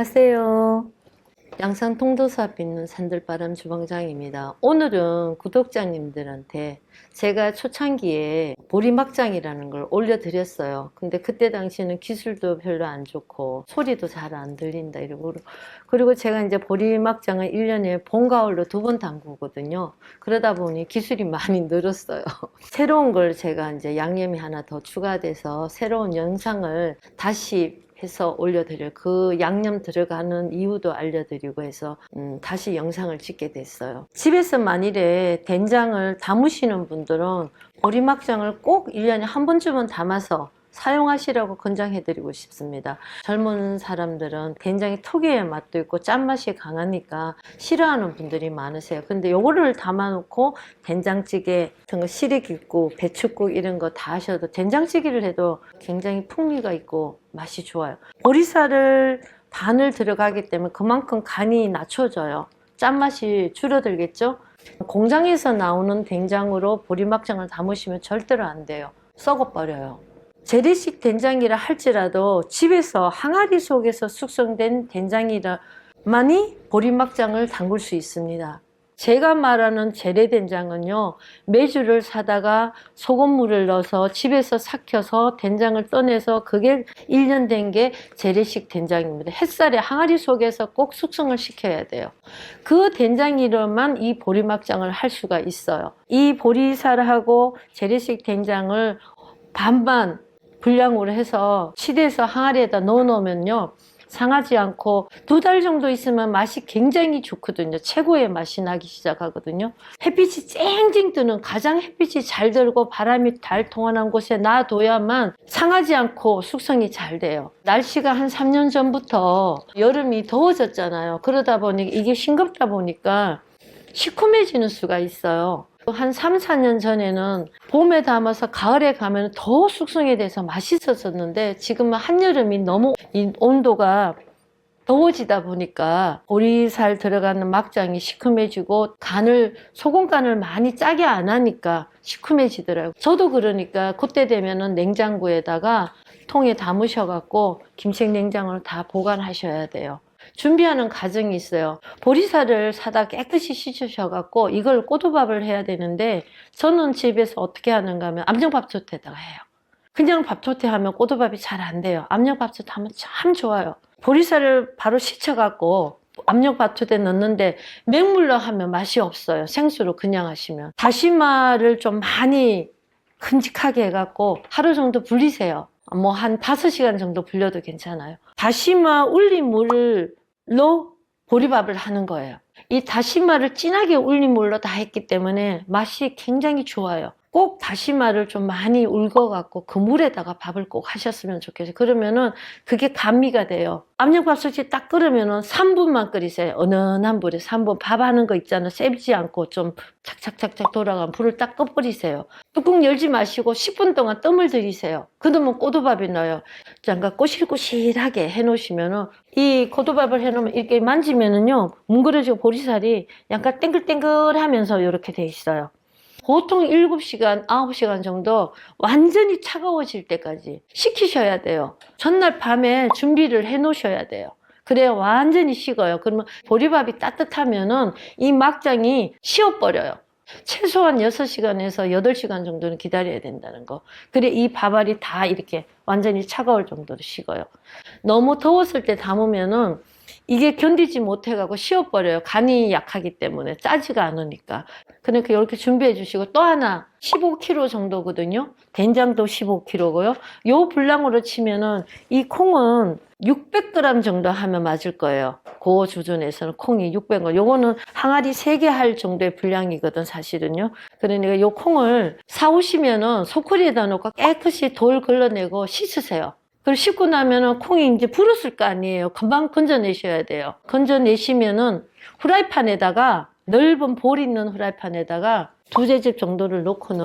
안녕하세요. 양산 통도사업 있는 산들바람 주방장입니다. 오늘은 구독자님들한테 제가 초창기에 보리막장이라는 걸 올려드렸어요. 근데 그때 당시에는 기술도 별로 안 좋고 소리도 잘 안 들린다 이러고, 그리고 제가 이제 보리막장을 1년에 봄, 가을로 2번 담그거든요. 그러다 보니 기술이 많이 늘었어요. 새로운 걸 제가 이제 양념이 하나 더 추가돼서 새로운 영상을 다시 해서 올려드려요. 그 양념 들어가는 이유도 알려드리고 해서 다시 영상을 찍게 됐어요. 집에서 만일에 된장을 담으시는 분들은 보리막장을 꼭 1년에 한 번쯤은 담아서 사용하시라고 권장해드리고 싶습니다. 젊은 사람들은 된장이 특유의 맛도 있고 짠맛이 강하니까 싫어하는 분들이 많으세요. 근데 요거를 담아놓고 된장찌개 같은 거, 시래기국, 배추국 이런 거 다 하셔도, 된장찌개를 해도 굉장히 풍미가 있고 맛이 좋아요. 보리쌀을 반을 들어가기 때문에 그만큼 간이 낮춰져요. 짠맛이 줄어들겠죠? 공장에서 나오는 된장으로 보리막장을 담으시면 절대로 안 돼요. 썩어버려요. 재래식 된장이라 할지라도 집에서 항아리 속에서 숙성된 된장이라만이 보리막장을 담글 수 있습니다. 제가 말하는 재래된장은요, 메주를 사다가 소금물을 넣어서 집에서 삭혀서 된장을 떠내서 그게 1년 된 게 재래식 된장입니다. 햇살에 항아리 속에서 꼭 숙성을 시켜야 돼요. 그 된장이로만 이 보리막장을 할 수가 있어요. 이 보리쌀하고 재래식 된장을 반반 분량으로 해서 시대에서 항아리에다 넣어 놓으면요, 상하지 않고 2달 정도 있으면 맛이 굉장히 좋거든요. 최고의 맛이 나기 시작하거든요. 햇빛이 쨍쨍 뜨는, 가장 햇빛이 잘 들고 바람이 잘 통하는 곳에 놔둬야만 상하지 않고 숙성이 잘 돼요. 날씨가 한 3년 전부터 여름이 더워졌잖아요. 그러다 보니 이게 싱겁다 보니까 시큼해지는 수가 있어요. 한 3, 4년 전에는 봄에 담아서 가을에 가면 더 숙성이 돼서 맛있었었는데, 지금은 한여름이 너무 이 온도가 더워지다 보니까 보리살 들어가는 막장이 시큼해지고 소금 간을 많이 짜게 안 하니까 시큼해지더라고요. 저도 그러니까 그때 되면은 냉장고에다가 통에 담으셔갖고 김치냉장고를 다 보관하셔야 돼요. 준비하는 과정이 있어요. 보리쌀을 사다 깨끗이 씻으셔갖고 이걸 꼬두밥을 해야 되는데, 저는 집에서 어떻게 하는가 하면 압력밥솥에다가 해요. 그냥 밥솥에 하면 꼬두밥이 잘 안 돼요. 압력밥솥 하면 참 좋아요. 보리쌀을 바로 씻어갖고 압력밥솥에 넣는데 맹물로 하면 맛이 없어요. 생수로 그냥 하시면. 다시마를 좀 많이 큼직하게 해갖고 하루 정도 불리세요. 뭐 한 5시간 정도 불려도 괜찮아요. 다시마 울린 물로 보리밥을 하는 거예요. 이 다시마를 진하게 울린 물로 다 했기 때문에 맛이 굉장히 좋아요. 꼭 다시마를 좀 많이 울궈갖고 그 물에다가 밥을 꼭 하셨으면 좋겠어요. 그러면은 그게 감미가 돼요. 압력밥솥이 딱 끓으면은 3분만 끓이세요. 은은한 불에 3분. 밥 하는 거 있잖아요. 세지 않고 좀 착착착착 돌아가면 불을 딱 꺼버리세요. 뚜껑 열지 마시고 10분 동안 뜸을 들이세요. 그러면 꼬두밥이 나요. 잠깐 꼬실꼬실하게 해놓으시면은, 이 꼬두밥을 해놓으면 이렇게 만지면은요, 뭉그러지고 보리살이 약간 땡글땡글하면서 이렇게 돼 있어요. 보통 7시간, 9시간 정도 완전히 차가워질 때까지 식히셔야 돼요. 전날 밤에 준비를 해 놓으셔야 돼요. 그래야 완전히 식어요. 그러면 보리밥이 따뜻하면은 이 막장이 식어버려요. 최소한 6시간에서 8시간 정도는 기다려야 된다는 거. 그래 이 밥알이 다 이렇게 완전히 차가울 정도로 식어요. 너무 더웠을 때 담으면은 이게 견디지 못해가고 식어버려요. 간이 약하기 때문에, 짜지가 않으니까. 그러니까 이렇게 준비해 주시고, 또 하나 15kg 정도거든요. 된장도 15kg고요. 요 분량으로 치면은 이 콩은 600g 정도 하면 맞을 거예요. 그 수준에서는 콩이 600g. 요거는 항아리 3개 할 정도의 분량이거든, 사실은요. 그러니까 요 콩을 사오시면은 소쿠리에다 놓고 깨끗이 돌 걸러내고 씻으세요. 그리고 씻고 나면은 콩이 이제 불었을 거 아니에요. 금방 건져내셔야 돼요. 건져내시면은 후라이팬에다가, 넓은 볼 있는 후라이팬에다가 2집 정도를 넣고는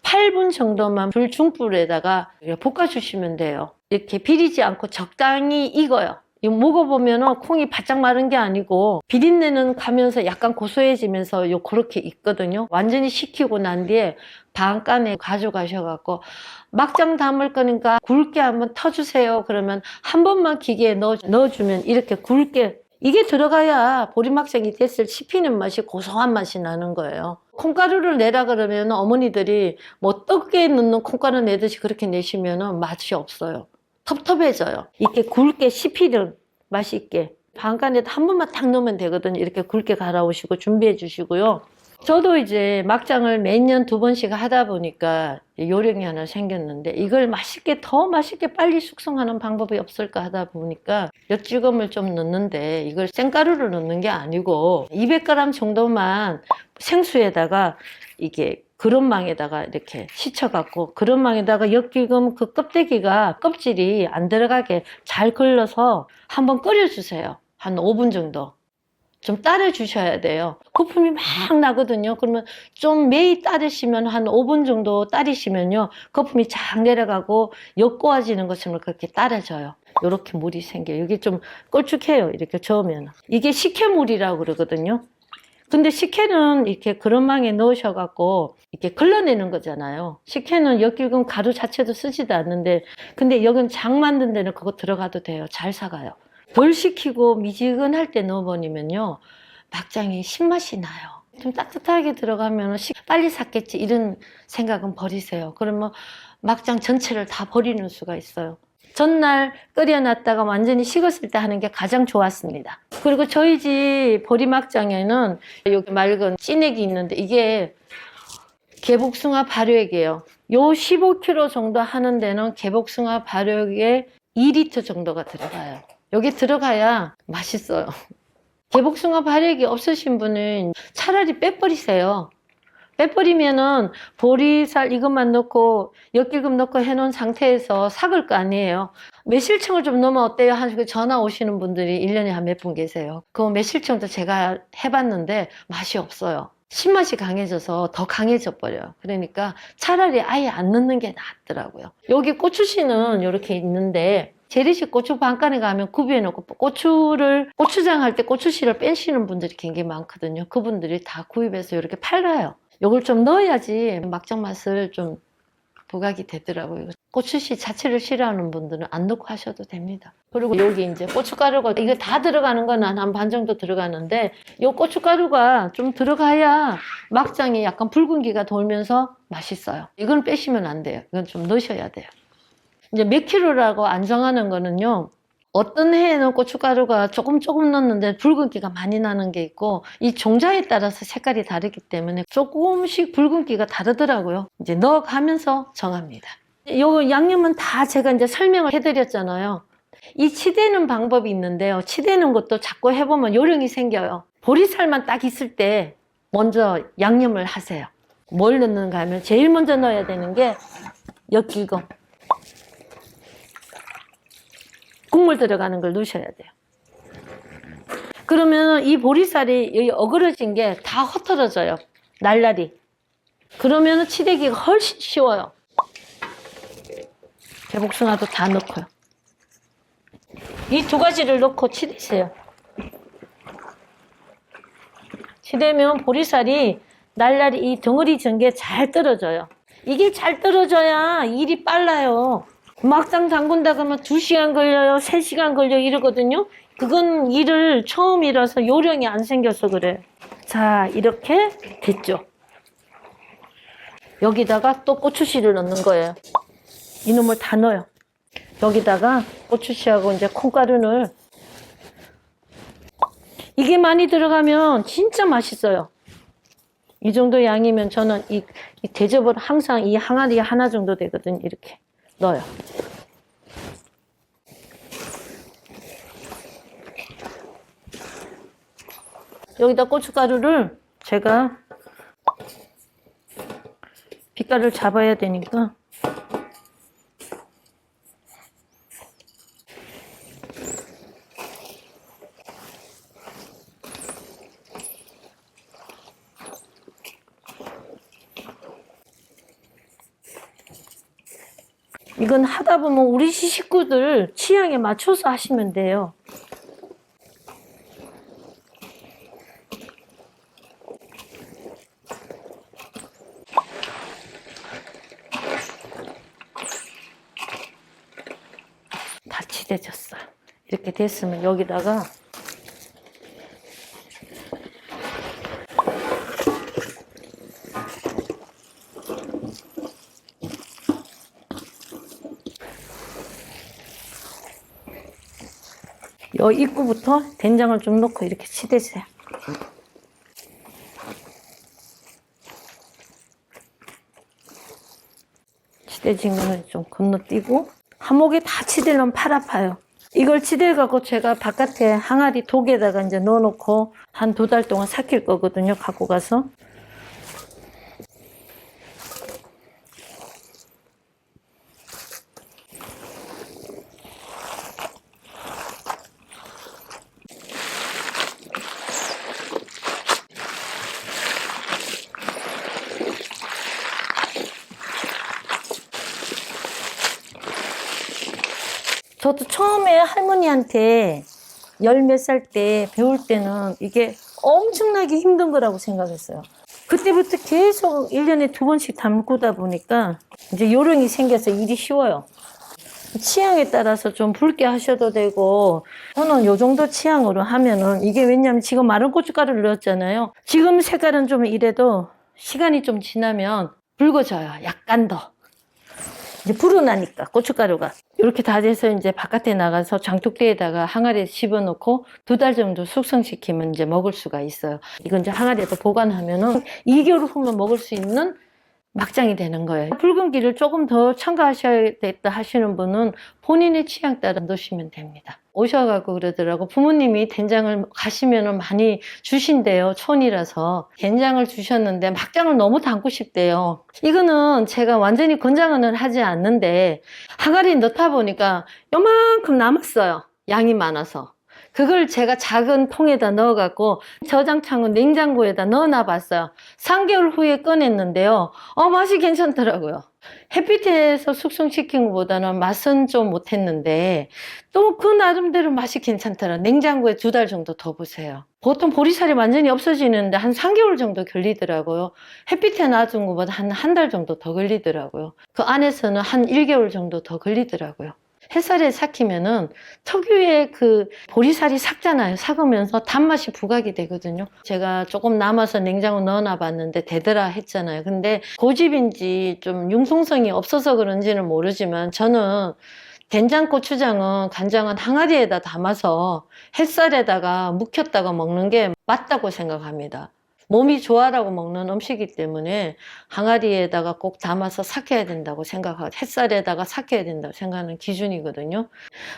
8분 정도만 불 중불에다가 볶아주시면 돼요. 이렇게 비리지 않고 적당히 익어요. 이거 먹어보면은 콩이 바짝 마른 게 아니고 비린내는 가면서 약간 고소해지면서 그렇게 있거든요. 완전히 식히고 난 뒤에 방간에 가져가셔갖고 막장 담을 거니까 굵게 한번 터주세요. 그러면 한 번만 기계에 넣어주면 이렇게 굵게 이게 들어가야 보리막장이 됐을 씹히는 맛이 고소한 맛이 나는 거예요. 콩가루를 내라 그러면 어머니들이 뭐 떡에 넣는 콩가루 내듯이 그렇게 내시면 맛이 없어요. 텁텁해져요. 이렇게 굵게 씹히는 맛이 있게 반간에다 한 번만 딱 넣으면 되거든요. 이렇게 굵게 갈아오시고 준비해 주시고요. 저도 이제 막장을 매년 2번씩 하다 보니까 요령이 하나 생겼는데 이걸 맛있게 더 맛있게 빨리 숙성하는 방법이 없을까 하다 보니까 엿지금을 좀 넣는데 이걸 생가루를 넣는 게 아니고 200g 정도만 생수에다가 이게 그릇망에다가 이렇게 씻혀갖고 그릇망에다가 엿기금 그 껍질이 안 들어가게 잘 걸러서 한번 끓여주세요. 한 5분 정도. 좀 따려 주셔야 돼요. 거품이 막 나거든요. 그러면 좀 매이 따르시면 한 5분 정도 따르시면요. 거품이 쫙 내려가고 엿고아지는 것처럼 그렇게 따라져요. 이렇게 물이 생겨요. 이게 좀 걸쭉해요. 이렇게 저으면. 이게 식혜물이라고 그러거든요. 근데 식혜는 이렇게 그릇망에 넣으셔갖고 이렇게 걸러내는 거잖아요. 식혜는 엿길금 가루 자체도 쓰지도 않는데 근데 여긴 장 만든 데는 그거 들어가도 돼요. 잘 사가요. 덜 식히고 미지근할 때 넣어버리면요 막장이 신맛이 나요. 좀 따뜻하게 들어가면 빨리 삭겠지 이런 생각은 버리세요. 그러면 막장 전체를 다 버리는 수가 있어요. 전날 끓여놨다가 완전히 식었을 때 하는 게 가장 좋았습니다. 그리고 저희 집 보리막장에는 여기 맑은 찐액이 있는데 이게 개복숭아 발효액이에요. 요 15kg 정도 하는 데는 개복숭아 발효액에 2리터 정도가 들어가요. 여기 들어가야 맛있어요. 개복숭아 발효액이 없으신 분은 차라리 빼버리세요. 빼버리면은 보리쌀 이것만 넣고 엿기금 넣고 해놓은 상태에서 삭을 거 아니에요. 매실청을 좀 넣으면 어때요? 하시고 전화 오시는 분들이 1년에 한 몇 분 계세요. 그 매실청도 제가 해봤는데 맛이 없어요. 신맛이 강해져서 더 강해져 버려요. 그러니까 차라리 아예 안 넣는 게 낫더라고요. 여기 고추씨는 이렇게 있는데 재래식 고추 반간에 가면 구비해놓고 고추장 할 때 고추씨를 빼시는 분들이 굉장히 많거든요. 그분들이 다 구입해서 이렇게 팔아요. 이걸 좀 넣어야지 막장 맛을 좀 부각이 되더라고요. 고추씨 자체를 싫어하는 분들은 안 넣고 하셔도 됩니다. 그리고 여기 이제 고춧가루가 이거 다 들어가는 건 한 반 정도 들어가는데 이 고춧가루가 좀 들어가야 막장이 약간 붉은기가 돌면서 맛있어요. 이건 빼시면 안 돼요. 이건 좀 넣으셔야 돼요. 이제 몇 킬로라고 안정하는 거는요. 어떤 해에는 고춧가루가 조금 넣는데 붉은기가 많이 나는 게 있고 이 종자에 따라서 색깔이 다르기 때문에 조금씩 붉은기가 다르더라고요. 이제 넣어가면서 정합니다. 요 양념은 다 제가 이제 설명을 해드렸잖아요. 이 치대는 방법이 있는데요. 치대는 것도 자꾸 해보면 요령이 생겨요. 보리살만 딱 있을 때 먼저 양념을 하세요. 뭘 넣는가 하면 제일 먼저 넣어야 되는 게 엿기금. 국물 들어가는 걸 넣으셔야 돼요. 그러면 이 보리쌀이 여기 어그러진 게 다 흩어져요. 날라리. 그러면 치대기가 훨씬 쉬워요. 개복숭아도 다 넣고요. 이 두 가지를 넣고 치대세요. 치대면 보리쌀이 날라리 이 덩어리 전게 잘 떨어져요. 이게 잘 떨어져야 일이 빨라요. 막장 담근다 그러면 2시간 걸려요, 3시간 걸려 이러거든요. 그건 일을 처음이라서 요령이 안 생겨서 그래. 자, 이렇게 됐죠. 여기다가 또 고추씨를 넣는 거예요. 이놈을 다 넣어요. 여기다가 고추씨하고 이제 콩가루를 이게 많이 들어가면 진짜 맛있어요. 이 정도 양이면 저는 이 대접을 항상 이 항아리 하나 정도 되거든요. 이렇게 넣어요. 여기다 고춧가루를 제가 빛깔을 잡아야 되니까 이건 하다 보면 우리 식구들 취향에 맞춰서 하시면 돼요. 치대졌어. 이렇게 됐으면 여기다가 여 입구부터 된장을 좀 넣고 이렇게 치대세요. 치대진 거는 좀 건너뛰고, 한목에 다 치대려면 팔 아파요. 이걸 치대갖고 제가 바깥에 항아리 독에다가 이제 넣어놓고 한 2달 동안 삭힐 거거든요. 갖고 가서. 저도 처음에 할머니한테 10몇 살 때 배울 때는 이게 엄청나게 힘든 거라고 생각했어요. 그때부터 계속 1년에 2번씩 담그다 보니까 이제 요령이 생겨서 일이 쉬워요. 취향에 따라서 좀 붉게 하셔도 되고, 저는 요 정도 취향으로 하면은, 이게 왜냐면 지금 마른 고춧가루를 넣었잖아요. 지금 색깔은 좀 이래도 시간이 좀 지나면 붉어져요. 약간 더. 이제 불어나니까 고춧가루가 이렇게 다 돼서 이제 바깥에 나가서 장독대에다가 항아리에 집어넣고 2달 정도 숙성시키면 이제 먹을 수가 있어요. 이건 이제 항아리에다 보관하면은 2개월 후면 먹을 수 있는 막장이 되는 거예요. 붉은기를 조금 더 첨가하셔야겠다 하시는 분은 본인의 취향 따라 넣으시면 됩니다. 오셔가지고 그러더라고. 부모님이 된장을 가시면은 많이 주신대요. 촌이라서. 된장을 주셨는데 막장을 너무 담고 싶대요. 이거는 제가 완전히 건장은 하지 않는데 항아리에 넣다 보니까 요만큼 남았어요. 양이 많아서. 그걸 제가 작은 통에다 넣어갖고 저장창은 냉장고에다 넣어놔 봤어요. 3개월 후에 꺼냈는데요. 맛이 괜찮더라고요. 햇빛에서 숙성시킨 것보다는 맛은 좀 못했는데 또 그 나름대로 맛이 괜찮더라고요. 냉장고에 2달 정도 더 보세요. 보통 보리살이 완전히 없어지는데 한 3개월 정도 걸리더라고요. 햇빛에 놔둔 것보다 한 달 정도 더 걸리더라고요. 그 안에서는 한 1개월 정도 더 걸리더라고요. 햇살에 삭히면은 특유의 그 보리살이 삭잖아요. 삭으면서 단맛이 부각이 되거든요. 제가 조금 남아서 냉장고 넣어놔 봤는데 되더라 했잖아요. 근데 고집인지 좀 융통성이 없어서 그런지는 모르지만 저는 된장, 고추장은, 간장은 항아리에다 담아서 햇살에다가 묵혔다가 먹는 게 맞다고 생각합니다. 몸이 좋아라고 먹는 음식이기 때문에 항아리에다가 꼭 담아서 삭혀야 된다고 생각하고 햇살에다가 삭혀야 된다고 생각하는 기준이거든요.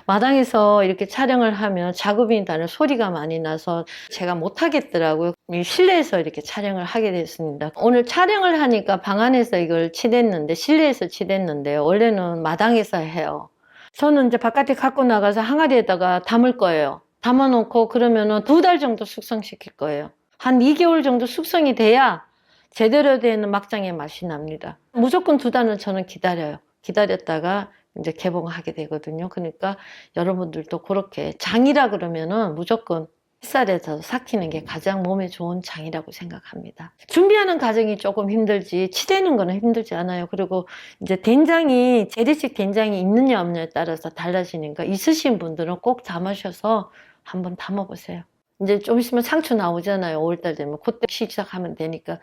마당에서 이렇게 촬영을 하면 작업인단의 소리가 많이 나서 제가 못하겠더라고요. 실내에서 이렇게 촬영을 하게 됐습니다. 오늘 촬영을 하니까 방 안에서 이걸 치댔는데 실내에서 치댔는데요. 원래는 마당에서 해요. 저는 이제 바깥에 갖고 나가서 항아리에다가 담을 거예요. 담아놓고 그러면은 2달 정도 숙성시킬 거예요. 한 2개월 정도 숙성이 돼야 제대로 된 막장의 맛이 납니다. 무조건 2달은 저는 기다려요. 기다렸다가 이제 개봉하게 되거든요. 그러니까 여러분들도 그렇게 장이라 그러면은 무조건 햇살에서 삭히는 게 가장 몸에 좋은 장이라고 생각합니다. 준비하는 과정이 조금 힘들지 치대는 거는 힘들지 않아요. 그리고 이제 된장이 재래식 된장이 있느냐 없느냐에 따라서 달라지니까 있으신 분들은 꼭 담으셔서 한번 담아보세요. 이제 좀 있으면 상추 나오잖아요. 5월달 되면 그때 시작하면 되니까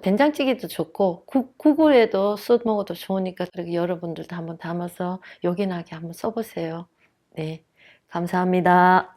된장찌개도 좋고 국을에도 써 먹어도 좋으니까 그렇게 여러분들도 한번 담아서 요긴하게 한번 써보세요. 네, 감사합니다.